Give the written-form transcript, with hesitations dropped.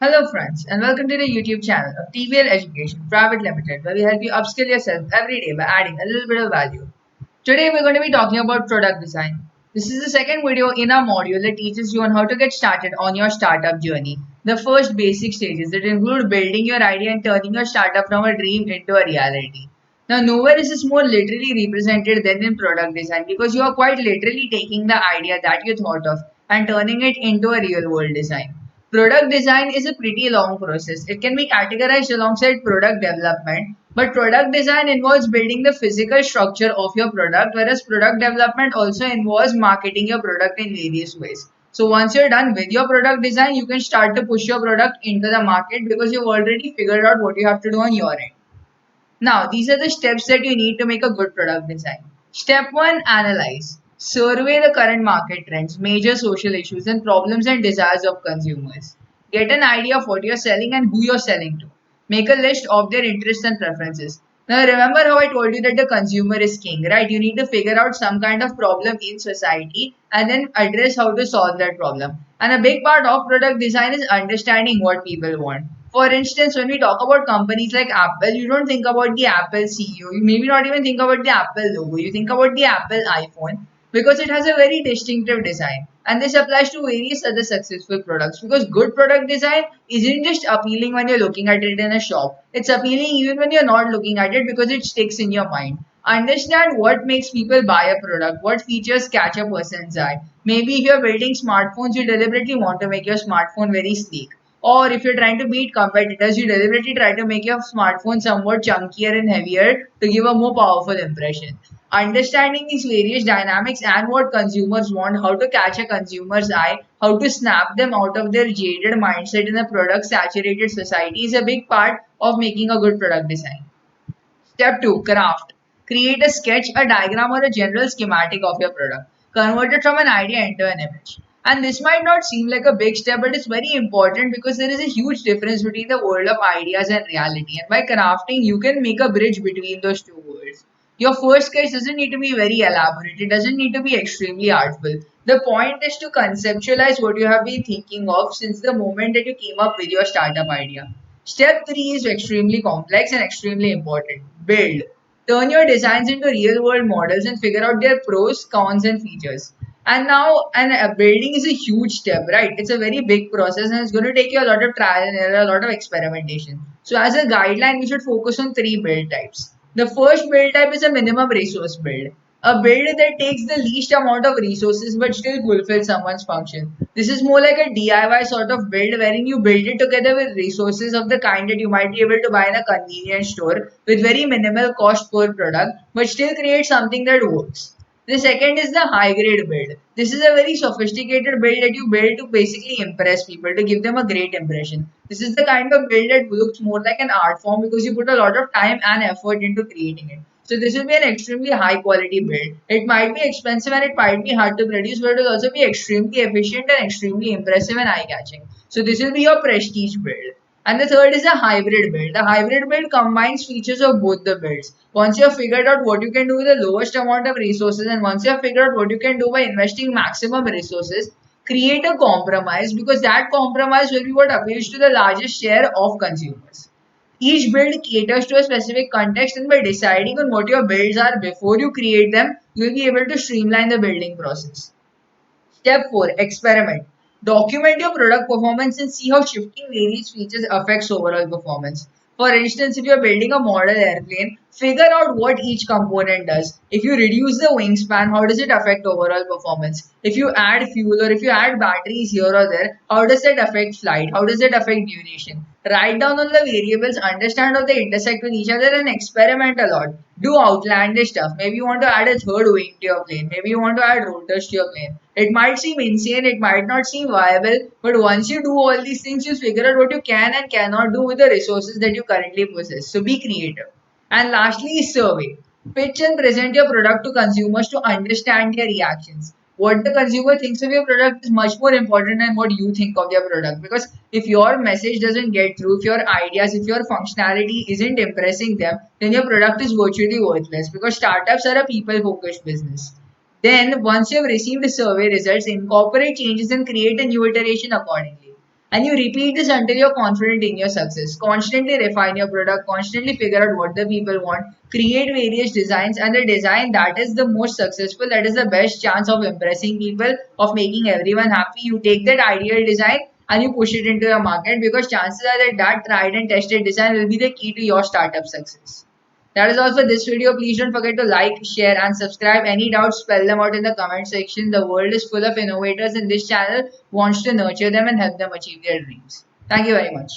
Hello friends and welcome to the YouTube channel of TBL Education Private Limited, where we help you upskill yourself every day by adding a little bit of value. Today we're going to be talking about product design. This is the second video in our module that teaches you on how to get started on your startup journey. The first basic stages that include building your idea and turning your startup from a dream into a reality. Now nowhere is this more literally represented than in product design, because you are quite literally taking the idea that you thought of and turning it into a real world design. Product design is a pretty long process. It can be categorized alongside product development, but product design involves building the physical structure of your product, whereas product development also involves marketing your product in various ways. So once you're done with your product design, you can start to push your product into the market because you've already figured out what you have to do on your end. Now, these are the steps that you need to make a good product design. Step 1, analyze. Survey the current market trends, major social issues, and problems and desires of consumers. Get an idea of what you're selling and who you're selling to. Make a list of their interests and preferences. Now, remember how I told you that the consumer is king, right? You need to figure out some kind of problem in society and then address how to solve that problem. And a big part of product design is understanding what people want. For instance, when we talk about companies like Apple, you don't think about the Apple CEO. You maybe not even think about the Apple logo. You think about the Apple iPhone because it has a very distinctive design. And this applies to various other successful products, because good product design isn't just appealing when you're looking at it in a shop. It's appealing even when you're not looking at it because it sticks in your mind. Understand what makes people buy a product, what features catch a person's eye. Maybe if you're building smartphones, you deliberately want to make your smartphone very sleek. Or if you're trying to beat competitors, you deliberately try to make your smartphone somewhat chunkier and heavier to give a more powerful impression. Understanding these various dynamics and what consumers want, how to catch a consumer's eye, how to snap them out of their jaded mindset in a product saturated society is a big part of making a good product design. Step 2, craft. Create a sketch, a diagram, or a general schematic of your product. Convert it from an idea into an image. And this might not seem like a big step, but it's very important because there is a huge difference between the world of ideas and reality. And by crafting, you can make a bridge between those two worlds. Your first sketch doesn't need to be very elaborate, it doesn't need to be extremely artful. The point is to conceptualize what you have been thinking of since the moment that you came up with your startup idea. Step 3 is extremely complex and extremely important. Build. Turn your designs into real world models and figure out their pros, cons, and features. And now, building is a huge step, right? It's a very big process and it's going to take you a lot of trial and error, a lot of experimentation. So, as a guideline, we should focus on three build types. The first build type is a minimum resource build. A build that takes the least amount of resources but still fulfills someone's function. This is more like a DIY sort of build wherein you build it together with resources of the kind that you might be able to buy in a convenience store with very minimal cost per product but still create something that works. The second is the high grade build. This is a very sophisticated build that you build to basically impress people, to give them a great impression. This is the kind of build that looks more like an art form because you put a lot of time and effort into creating it. So this will be an extremely high quality build. It might be expensive and it might be hard to produce, but it will also be extremely efficient and extremely impressive and eye catching. So this will be your prestige build. And the third is a hybrid build. The hybrid build combines features of both the builds. Once you have figured out what you can do with the lowest amount of resources, and once you have figured out what you can do by investing maximum resources, create a compromise, because that compromise will be what appeals to the largest share of consumers. Each build caters to a specific context, and by deciding on what your builds are before you create them, you will be able to streamline the building process. Step 4, experiment. Document your product performance and see how shifting various features affects overall performance. For instance, if you're building a model airplane, figure out what each component does. If you reduce the wingspan, how does it affect overall performance? If you add fuel or if you add batteries here or there, how does that affect flight? How does it affect duration? Write down all the variables, understand how they intersect with each other, and experiment a lot. Do outlandish stuff. Maybe you want to add a third wing to your plane. Maybe you want to add rotors to your plane. It might seem insane, it might not seem viable, but once you do all these things, you figure out what you can and cannot do with the resources that you currently possess. So be creative. And lastly, survey. Pitch and present your product to consumers to understand their reactions. What the consumer thinks of your product is much more important than what you think of their product. Because if your message doesn't get through, if your ideas, if your functionality isn't impressing them, then your product is virtually worthless. Because startups are a people focused business. Then, once you have received the survey results, incorporate changes and create a new iteration accordingly. And you repeat this until you're confident in your success. Constantly refine your product, constantly figure out what the people want, create various designs, and the design that is the most successful, that is the best chance of impressing people, of making everyone happy. You take that ideal design and you push it into your market, because chances are that that tried and tested design will be the key to your startup success. That is all for this video. Please don't forget to like, share, and subscribe. Any doubts, spell them out in the comment section. The world is full of innovators, and this channel wants to nurture them and help them achieve their dreams. Thank you very much.